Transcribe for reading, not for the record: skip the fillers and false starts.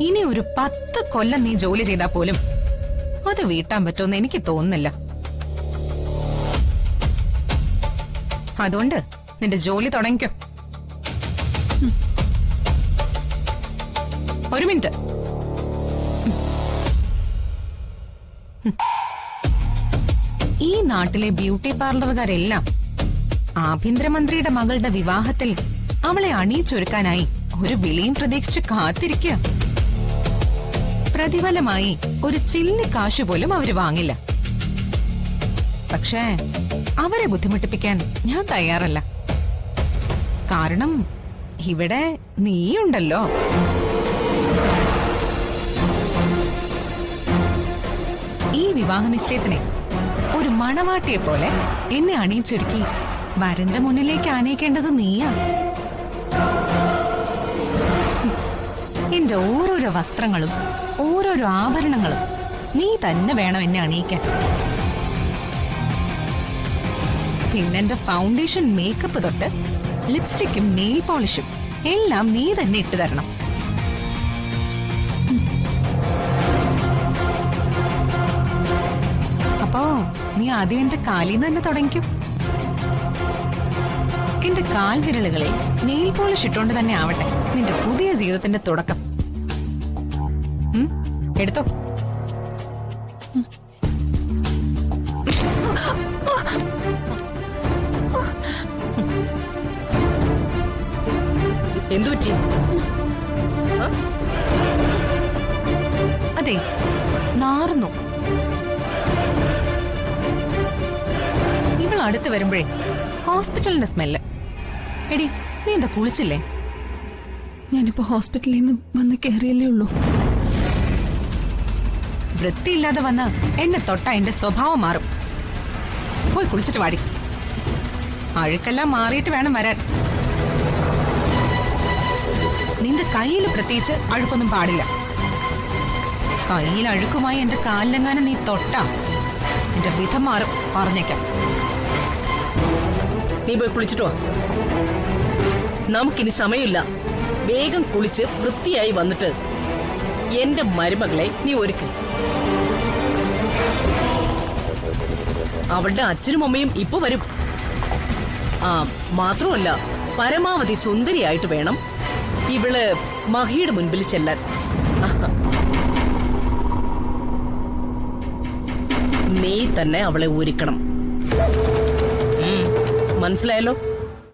ഇനി ഒരു 10 കൊല്ലം നീ ജോലി ചെയ്താൽ പോലും അത് വീട്ടാൻ പറ്റുമെന്ന് എനിക്ക് തോന്നുന്നില്ല. അതുകൊണ്ട് നിന്റെ ജോലി തുടങ്ങിക്കോ. ഒരു മിനിറ്റ്. ഈ നാട്ടിലെ ബ്യൂട്ടി പാർലറുകാരെല്ലാം ആഭ്യന്തരമന്ത്രിയുടെ മകളുടെ വിവാഹത്തിൽ അവളെ അണിയിച്ചൊരുക്കാനായി ഒരു വിളിയും പ്രതീക്ഷിച്ച് കാത്തിരിക്കുക. പ്രതിഫലമായി ഒരു ചില്ലി കാശ് പോലും അവര് വാങ്ങില്ല. പക്ഷേ അവരെ ബുദ്ധിമുട്ടിപ്പിക്കാൻ ഞാൻ തയ്യാറല്ല. കാരണം ഇവിടെ നീയുണ്ടല്ലോ. ഈ വിവാഹ നിശ്ചയത്തിനെ ഒരു മണവാട്ടിയെ പോലെ എന്നെ അണിയിച്ചൊരുക്കി വരന്റെ മുന്നിലേക്ക് ആനയിക്കേണ്ടത് നീയാ. എന്റെ ഓരോരോ വസ്ത്രങ്ങളും ഓരോരോ ആഭരണങ്ങളും നീ തന്നെ വേണം എന്നെ അണിയിക്കാൻ. പിന്നെന്റെ ഫൗണ്ടേഷൻ, മേക്കപ്പ് തൊട്ട് ലിപ്സ്റ്റിക്കും നെയിൽ പോളിഷും എല്ലാം നീ തന്നെ ഇട്ടു തരണം. അപ്പോ നീ ആദ്യം എന്റെ കാലിന്ന് തന്നെ തുടങ്ങിക്കൂ. എന്റെ കാൽവിരലുകളിൽ നെയിൽ പോളിഷ് ഇട്ടുകൊണ്ട് തന്നെ ആവട്ടെ നിന്റെ പുതിയ ജീവിതത്തിന്റെ തുടക്കം. എടുത്തോ. എന്തു പറ്റി? അതെ, നാറുന്നു. ഇവൾ അടുത്ത് വരുമ്പോഴേ ഹോസ്പിറ്റലിന്റെ സ്മെല്ല്. എടി, നീ എന്താ കുളിച്ചില്ലേ? ഞാനിപ്പോ ഹോസ്പിറ്റലിൽ നിന്ന് വന്ന് കയറിയല്ലേ ഉള്ളൂ. വൃത്തിയില്ലാതെ വന്ന് എന്നെ തൊട്ട എന്റെ സ്വഭാവം മാറും. പോയി കുളിച്ചിട്ട് വാടി. അഴുക്കെല്ലാം മാറിയിട്ട് വേണം വരാൻ. നിന്റെ കയ്യിൽ പ്രത്യേകിച്ച് അഴുക്കൊന്നും പാടില്ല. കയ്യിൽ അഴുക്കുമായി എന്റെ കാലിലെങ്ങാനും നീ തൊട്ടാ എന്റെ വിധം മാറും, പറഞ്ഞേക്കാം. നീ പോയി കുളിച്ചിട്ടോ. നമുക്കിനി സമയമില്ല. വേഗം കുളിച്ച് വൃത്തിയായി വന്നിട്ട് എന്റെ മരുമകളെ നീ ഒരുക്ക്. അവളുടെ അച്ഛനും അമ്മയും ഇപ്പൊ വരും. മാത്രമല്ല, പരമാവധി സുന്ദരിയായിട്ട് വേണം ഇവള് മഹിയുടെ മുൻപിൽ ചെല്ലാൻ. നീ തന്നെ അവളെ ഒരുക്കണം. മനസ്സിലായല്ലോ?